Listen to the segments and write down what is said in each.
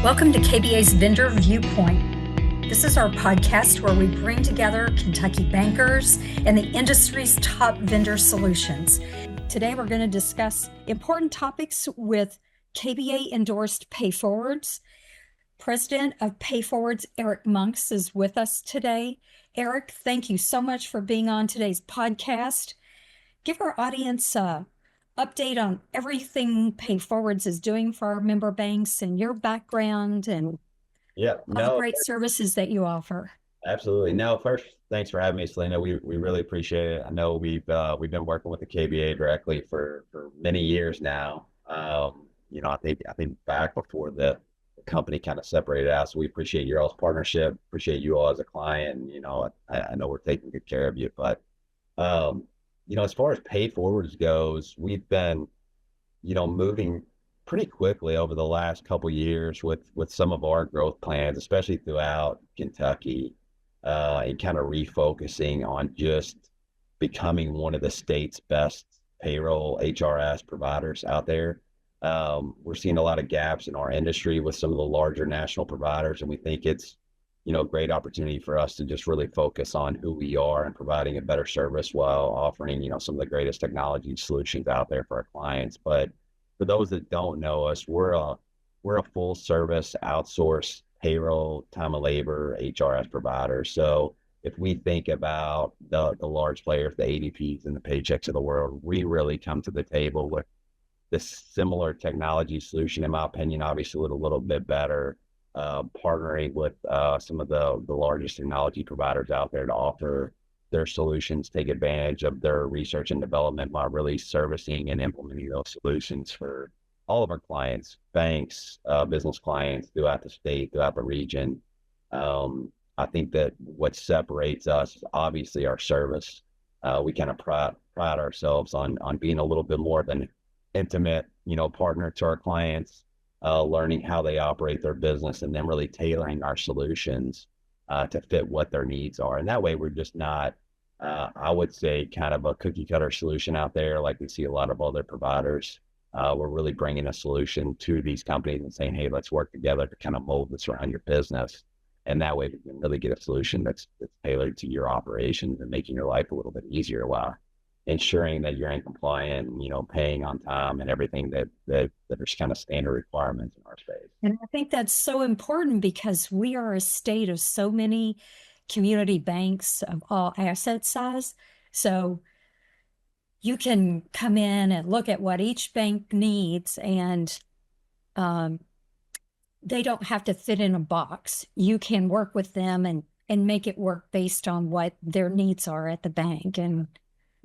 Welcome to KBA's Vendor Viewpoint. This is our podcast where we bring together Kentucky bankers and the industry's top vendor solutions. Today, we're going to discuss important topics with KBA-endorsed PayFWDS. President of PayFWDS, Eric Monks, is with us today. Eric, thank you so much for being on today's podcast. Give our audience a update on everything PayFWDS is doing for our member banks and your background and all the great services that you offer. Absolutely. No, first, thanks for having me, Selena. We really appreciate it. I know we've been working with the KBA directly for many years now. I think back before the company kind of separated out. So we appreciate your all's partnership, appreciate you all as a client. I know we're taking good care of you, but as far as PayFWDS goes, we've been, moving pretty quickly over the last couple of years with some of our growth plans, especially throughout Kentucky, and kind of refocusing on just becoming one of the state's best payroll HRS providers out there. We're seeing a lot of gaps in our industry with some of the larger national providers, and we think it's a great opportunity for us to just really focus on who we are and providing a better service while offering, some of the greatest technology solutions out there for our clients. But for those that don't know us, we're a full service outsourced payroll, time of labor, HRS provider. So if we think about the large players, the ADPs and the Paychecks of the world, we really come to the table with this similar technology solution, in my opinion, obviously with a little bit better, partnering with some of the largest technology providers out there to offer their solutions, take advantage of their research and development while really servicing and implementing those solutions for all of our clients, banks, business clients throughout the state, throughout the region. I think that what separates us is obviously our service. We kind of pride ourselves on being a little bit more of an intimate, partner to our clients, learning how they operate their business, and then really tailoring our solutions to fit what their needs are. And that way we're just not, I would say, kind of a cookie cutter solution out there like we see a lot of other providers. We're really bringing a solution to these companies and saying, hey, let's work together to kind of mold this around your business. And that way we can really get a solution that's tailored to your operations and making your life a little bit easier while ensuring that you're in compliant, paying on time and everything that are kind of standard requirements in our space. And I think that's so important because we are a state of so many community banks of all asset size. So you can come in and look at what each bank needs, and they don't have to fit in a box. You can work with them and make it work based on what their needs are at the bank. And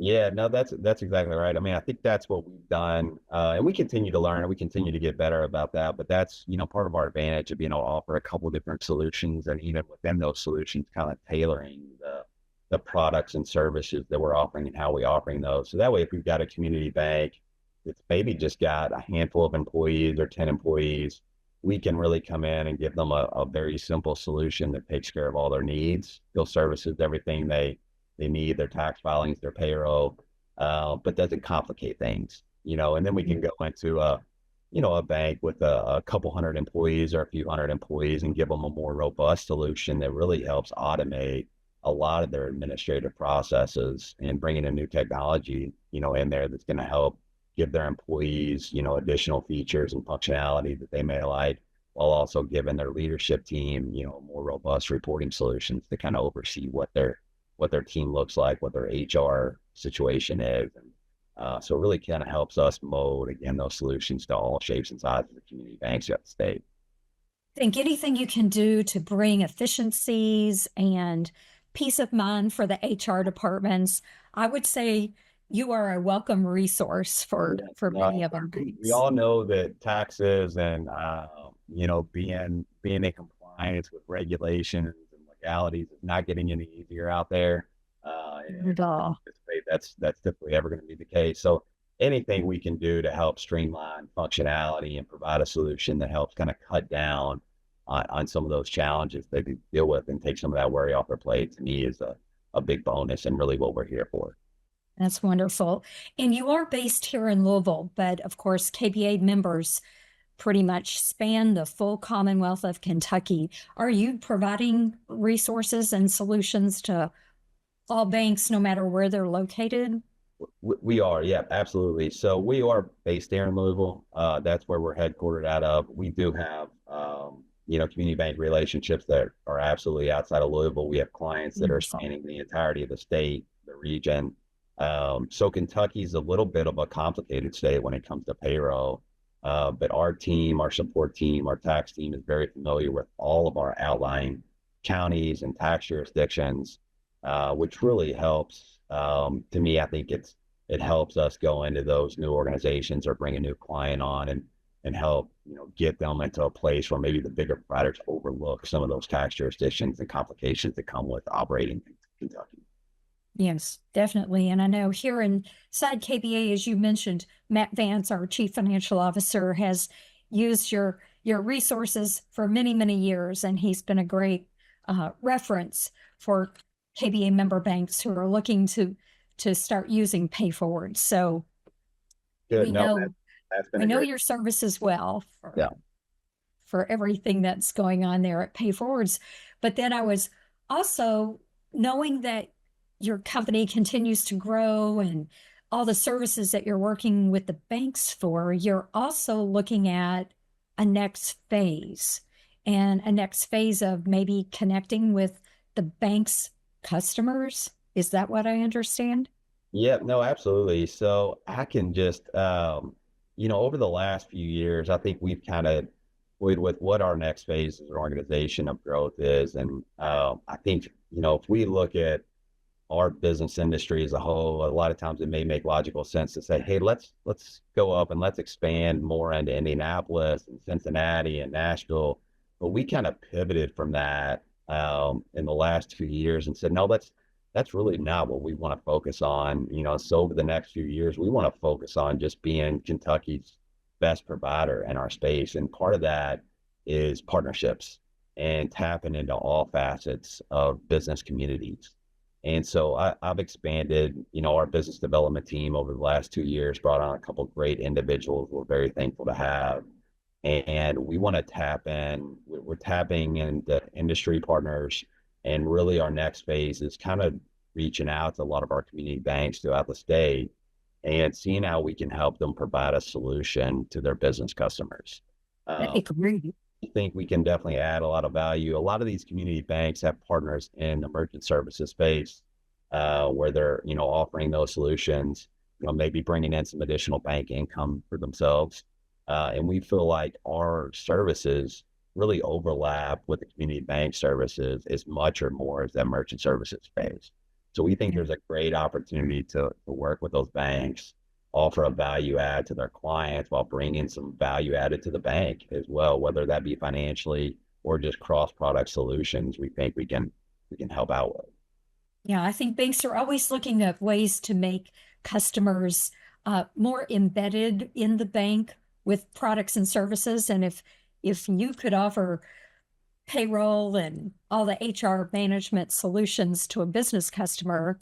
yeah, no, that's exactly right. I mean, I think that's what we've done, and we continue to learn and we continue to get better about that. But that's, part of our advantage of being able to offer a couple of different solutions, and even within those solutions, kind of tailoring the products and services that we're offering and how we're offering those. So that way, if we've got a community bank that's maybe just got a handful of employees or 10 employees, we can really come in and give them a very simple solution that takes care of all their needs, still services everything they need, their tax filings, their payroll, but doesn't complicate things, and then we can go into a bank with a couple hundred employees or a few hundred employees and give them a more robust solution that really helps automate a lot of their administrative processes and bringing in new technology, in there that's going to help give their employees, additional features and functionality that they may like, while also giving their leadership team, more robust reporting solutions to kind of oversee what their team looks like, what their HR situation is. And so it really kind of helps us mold, again, those solutions to all shapes and sizes of the community banks throughout the state. I think anything you can do to bring efficiencies and peace of mind for the HR departments, I would say you are a welcome resource for many of our banks. We all know that taxes and, being in compliance with regulations and legalities is not getting any easier out there. That's typically ever going to be the case. So anything we can do to help streamline functionality and provide a solution that helps kind of cut down on some of those challenges they deal with and take some of that worry off their plate, to me is a big bonus and really what we're here for. That's wonderful. And you are based here in Louisville, but of course, KBA members pretty much span the full Commonwealth of Kentucky. Are you providing resources and solutions to all banks, no matter where they're located? We are, yeah, absolutely. So we are based there in Louisville. That's where we're headquartered out of. We do have, community bank relationships that are absolutely outside of Louisville. We have clients that are Wonderful. spanning the entirety of the state, the region. So Kentucky's a little bit of a complicated state when it comes to payroll. But our team, our support team, our tax team is very familiar with all of our outlying counties and tax jurisdictions, which really helps. To me, I think it helps us go into those new organizations or bring a new client on and help get them into a place where maybe the bigger providers overlook some of those tax jurisdictions and complications that come with operating in Kentucky. Yes, definitely. And I know here inside KBA, as you mentioned, Matt Vance, our Chief Financial Officer, has used your resources for many, many years, and he's been a great reference for KBA member banks who are looking to start using PayForward. So Good. we No, know that's been we a know great. your services well Yeah. for everything that's going on there at PayForwards. But then I was also knowing that your company continues to grow and all the services that you're working with the banks for, you're also looking at a next phase and a next phase of maybe connecting with the bank's customers. Is that what I understand? Yeah, no, absolutely. So I can just, over the last few years, I think we've kind of with what our next phase as an organization of growth is. And I think, if we look at our business industry as a whole, a lot of times it may make logical sense to say, hey, let's go up and let's expand more into Indianapolis and Cincinnati and Nashville. But we kind of pivoted from that in the last 2 years and said, no, that's really not what we want to focus on. So over the next few years, we want to focus on just being Kentucky's best provider in our space. And part of that is partnerships and tapping into all facets of business communities. And so I've expanded, our business development team over the last 2 years, brought on a couple of great individuals we're very thankful to have. And we want to tap in, we're tapping into industry partners. And really our next phase is kind of reaching out to a lot of our community banks throughout the state and seeing how we can help them provide a solution to their business customers. That'd Um, be great. I think we can definitely add a lot of value. A lot of these community banks have partners in the merchant services space, where they're, offering those solutions, maybe bringing in some additional bank income for themselves. And we feel like our services really overlap with the community bank services as much or more as that merchant services space. So we think Yeah. there's a great opportunity to work with those banks, offer a value add to their clients while bringing some value added to the bank as well, whether that be financially or just cross product solutions. We think we can help out with. Yeah, I think banks are always looking at ways to make customers more embedded in the bank with products and services. And if you could offer payroll and all the HR management solutions to a business customer,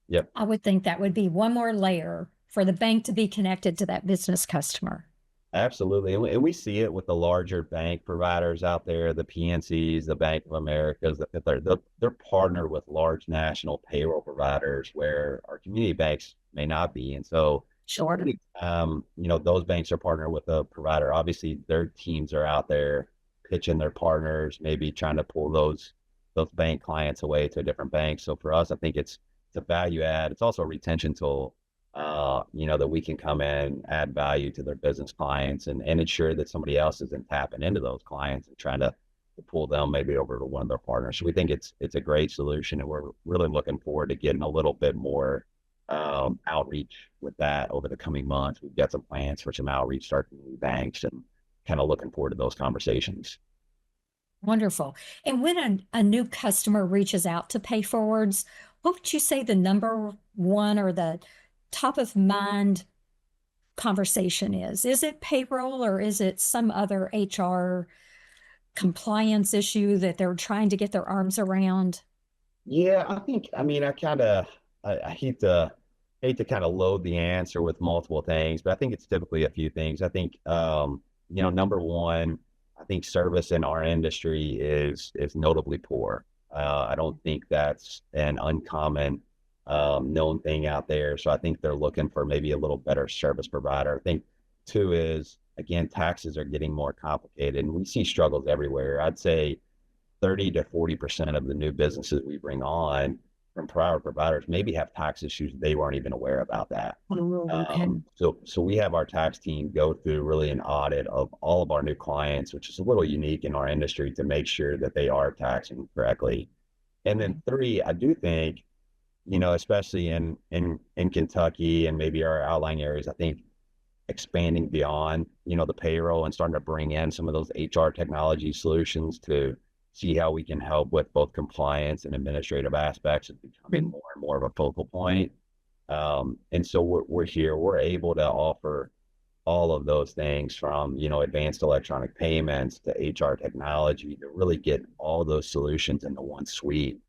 Yep. I would think that would be one more layer for the bank to be connected to that business customer. Absolutely. And we see it with the larger bank providers out there, the PNCs, the Bank of Americas, that they're partnered with large national payroll providers where our community banks may not be. And so, Sure. those banks are partnered with a provider. Obviously, their teams are out there pitching their partners, maybe trying to pull those bank clients away to a different bank. So for us, I think it's a value add. It's also a retention tool, that we can come in, add value to their business clients and ensure that somebody else isn't tapping into those clients and trying to pull them maybe over to one of their partners. So we think it's a great solution, and we're really looking forward to getting a little bit more outreach with that over the coming months. We've got some plans for some outreach starting with banks and kind of looking forward to those conversations. Wonderful. And when a new customer reaches out to pay forwards, what would you say the number one or the top of mind conversation is? Is it payroll or is it some other HR compliance issue that they're trying to get their arms around? Yeah, I hate to kind of load the answer with multiple things, but I think it's typically a few things. I think number one, I think service in our industry is notably poor. I don't think that's an uncommon known thing out there. So I think they're looking for maybe a little better service provider. I think two is, again, taxes are getting more complicated and we see struggles everywhere. I'd say 30 to 40% of the new businesses we bring on from private providers maybe have tax issues they weren't even aware about that. Oh, okay. So we have our tax team go through really an audit of all of our new clients, which is a little unique in our industry, to make sure that they are taxing correctly. And then three, I do think, especially in Kentucky and maybe our outlying areas, I think expanding beyond, the payroll and starting to bring in some of those HR technology solutions to see how we can help with both compliance and administrative aspects is becoming more and more of a focal point. And so we're here, we're able to offer all of those things from, advanced electronic payments to HR technology to really get all those solutions into one suite,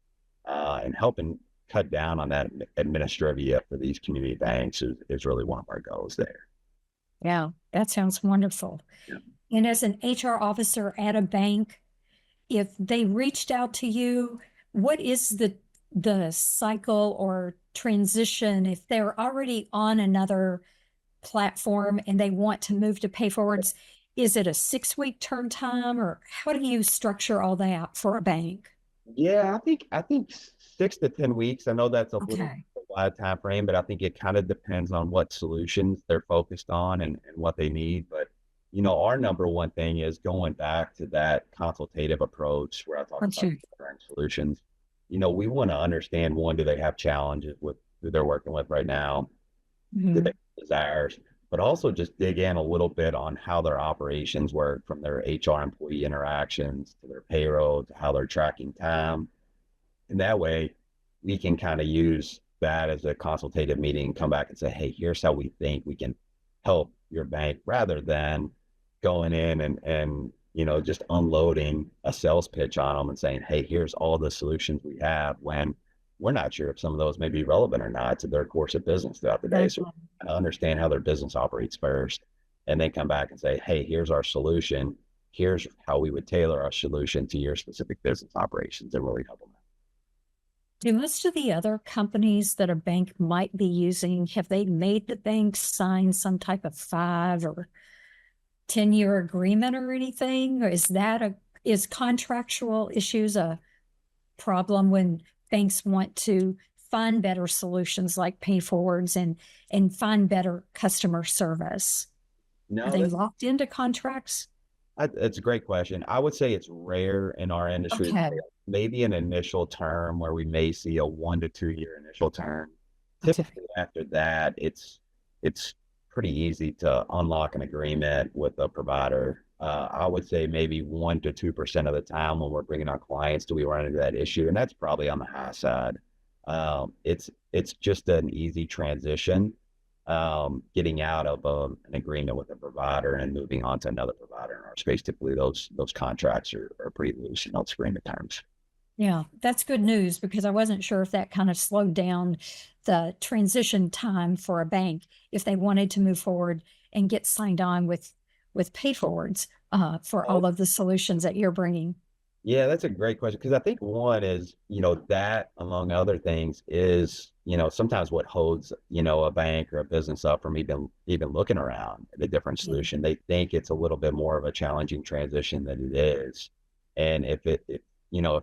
and helping cut down on that administrivia for these community banks is really one of our goals there. Yeah, that sounds wonderful. Yeah. And as an HR officer at a bank, if they reached out to you, what is the cycle or transition if they're already on another platform and they want to move to PayFWDS? Is it a 6-week turn time, or how do you structure all that for a bank? Yeah, I think 6 to 10 weeks. I know that's a little Okay. wide time frame, but I think it kind of depends on what solutions they're focused on and what they need. But our number one thing is going back to that consultative approach where I talk about Okay. current solutions. We want to understand, one, do they have challenges with who they're working with right now? Do they Mhm. have desires? But also just dig in a little bit on how their operations work, from their HR employee interactions to their payroll to how they're tracking time. And that way we can kind of use that as a consultative meeting and come back and say, hey, here's how we think we can help your bank, rather than going in and just unloading a sales pitch on them and saying, hey, here's all the solutions we have, when we're not sure if some of those may be relevant or not to their course of business throughout the day. So Exactly. understand how their business operates first, and then come back and say, hey, here's our solution. Here's how we would tailor our solution to your specific business operations, and really help them. Do most of the other companies that a bank might be using, have they made the bank sign some type of 5 or 10-year agreement or anything? Or is contractual issues a problem when banks want to find better solutions like PayFWDS and find better customer service? Are No, they that's locked into contracts? That's a great question. I would say it's rare in our industry. Okay. Maybe an initial term where we may see a 1 to 2 year initial term. Okay. Typically after that, it's pretty easy to unlock an agreement with a provider. I would say maybe 1 to 2% of the time when we're bringing on clients do we run into that issue, and that's probably on the high side. It's just an easy transition, getting out of an agreement with a provider and moving on to another provider in our space. Typically, those contracts are pretty loose in those agreement terms. Yeah, that's good news, because I wasn't sure if that kind of slowed down the transition time for a bank if they wanted to move forward and get signed on with PayFWDS for all of the solutions that you're bringing. Yeah, that's a great question, because I think one is, that among other things is, sometimes what holds, a bank or a business up from even looking around at a different solution. They think it's a little bit more of a challenging transition than it is. And if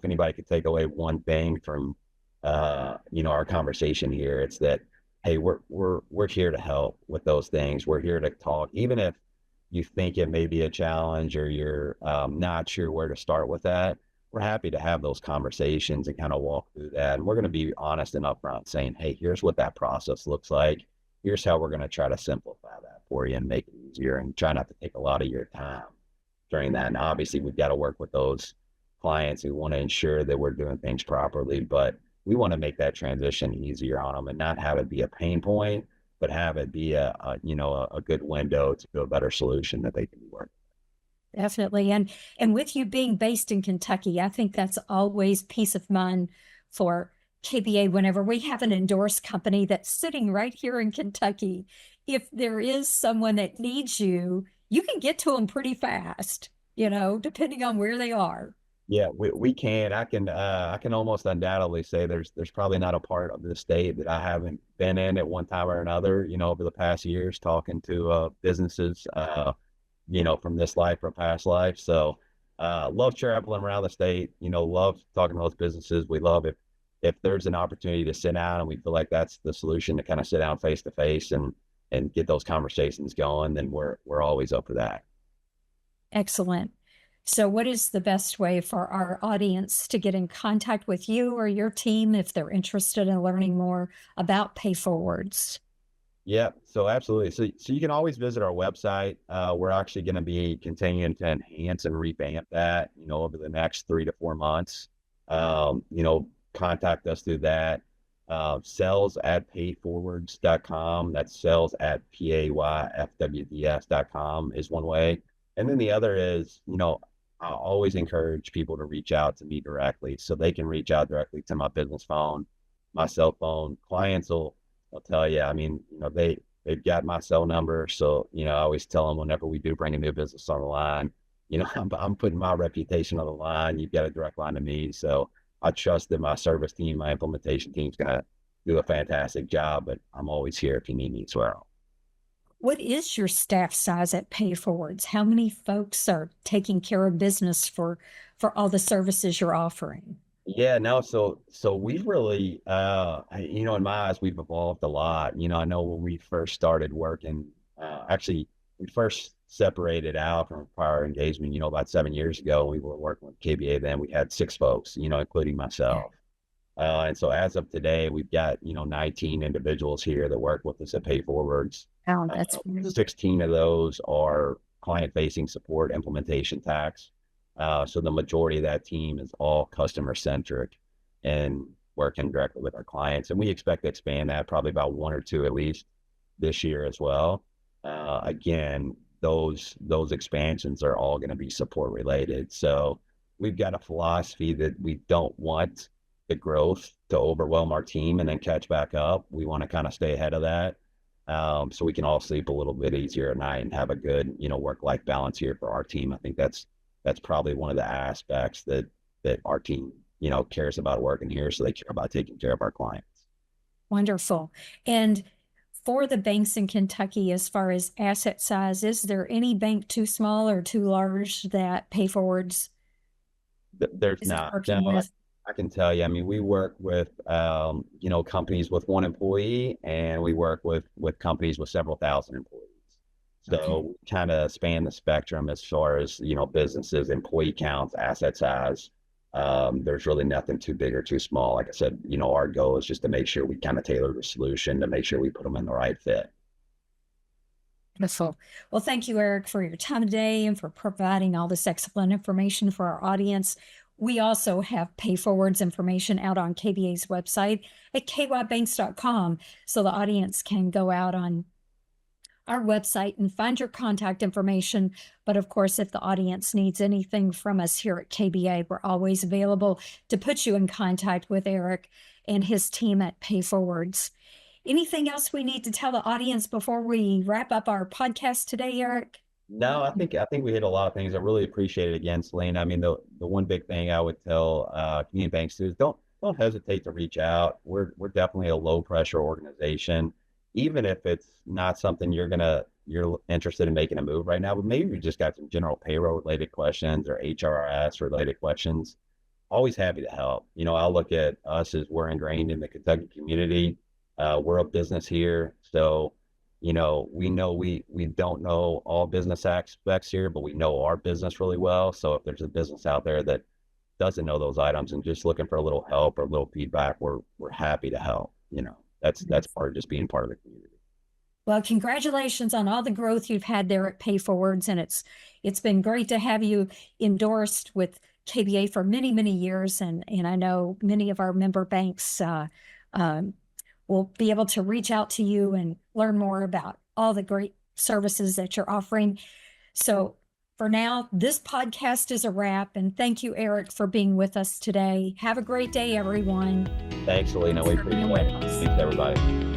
anybody could take away one thing from, our conversation here, it's that, hey, we're here to help with those things. We're here to talk, even if you think it may be a challenge or you're not sure where to start with that. We're happy to have those conversations and kind of walk through that. And we're going to be honest and upfront, saying, hey, here's what that process looks like. Here's how we're going to try to simplify that for you and make it easier, and try not to take a lot of your time during that. And obviously, we've got to work with those clients who want to ensure that we're doing things properly, but we want to make that transition easier on them and not have it be a pain point, but have it be a good window to a better solution that they can work. Definitely. And with you being based in Kentucky, I think that's always peace of mind for KBA whenever we have an endorsed company that's sitting right here in Kentucky. If there is someone that needs you you can get to them pretty fast, depending on where they are. Yeah, we can. I can almost undoubtedly say there's probably not a part of the state that I haven't been in at one time or another, over the past years talking to businesses from this life or past life. So love traveling around the state, love talking to those businesses. We love if there's an opportunity to sit down and we feel like that's the solution to kind of sit down face to face and get those conversations going, then we're always up for that. Excellent. So what is the best way for our audience to get in contact with you or your team if they're interested in learning more about PayForwards? Yeah, so absolutely. So you can always visit our website. We're actually going to be continuing to enhance and revamp that, over the next 3 to 4 months. Contact us through that. Sales at payforwards.com. That's sales at PayFWDS.com is one way. And then the other is, I always encourage people to reach out to me directly, so they can reach out directly to my business phone, my cell phone. Clients will tell you, I mean, they've got my cell number. So, I always tell them whenever we do bring a new business on the line, I'm putting my reputation on the line. You've got a direct line to me. So I trust that my service team, my implementation team is going to do a fantastic job, but I'm always here if you need me as well. What is your staff size at PayForwards? How many folks are taking care of business for all the services you're offering? Yeah, no, so we've really, in my eyes, we've evolved a lot. I know when we first started working, actually, we first separated out from prior engagement, about 7 years ago. We were working with KBA then. We had 6 folks, including myself. And so as of today, we've got, 19 individuals here that work with us at PayForwards. Oh, that's weird. 16 of those are client-facing support, implementation tax. So the majority of that team is all customer centric and working directly with our clients. And we expect to expand that probably about 1 or 2 at least this year as well. Again, those expansions are all going to be support related. So we've got a philosophy that we don't want the growth to overwhelm our team and then catch back up. We want to kind of stay ahead of that. So we can all sleep a little bit easier at night and have a good, work-life balance here for our team. I think that's probably one of the aspects that our team, cares about working here. So they care about taking care of our clients. Wonderful. And for the banks in Kentucky, as far as asset size, is there any bank too small or too large that PayForwards There's is not. working No, with? I can tell you. I mean, we work with, companies with 1 employee, and we work with companies with several thousand employees. So we kind of span the spectrum as far as, businesses, employee counts, asset size. There's really nothing too big or too small. Like I said, our goal is just to make sure we kind of tailor the solution to make sure we put them in the right fit. Wonderful. Well, thank you, Eric, for your time today and for providing all this excellent information for our audience. We also have PayForwards information out on KBA's website at kybanks.com, so the audience can go out on our website and find your contact information. But of course, if the audience needs anything from us here at KBA, we're always available to put you in contact with Eric and his team at PayForwards. Anything else we need to tell the audience before we wrap up our podcast today, Eric? No, I think we hit a lot of things. I really appreciate it again, Selena. I mean, the one big thing I would tell community banks too is don't hesitate to reach out. We're definitely a low pressure organization, even if it's not something you're interested in making a move right now. But maybe you just got some general payroll related questions or HRS related questions. Always happy to help. I'll look at us as we're ingrained in the Kentucky community. We're a business here, so. We know we don't know all business aspects here, but we know our business really well. So if there's a business out there that doesn't know those items and just looking for a little help or a little feedback, we're happy to help. That's part of just being part of the community. Well, congratulations on all the growth you've had there at PayForwards, and it's been great to have you endorsed with KBA for many, many years, and I know many of our member banks we'll be able to reach out to you and learn more about all the great services that you're offering. So for now, this podcast is a wrap. And thank you, Eric, for being with us today. Have a great day, everyone. Thanks, Selena. We appreciate it. Thanks, everybody.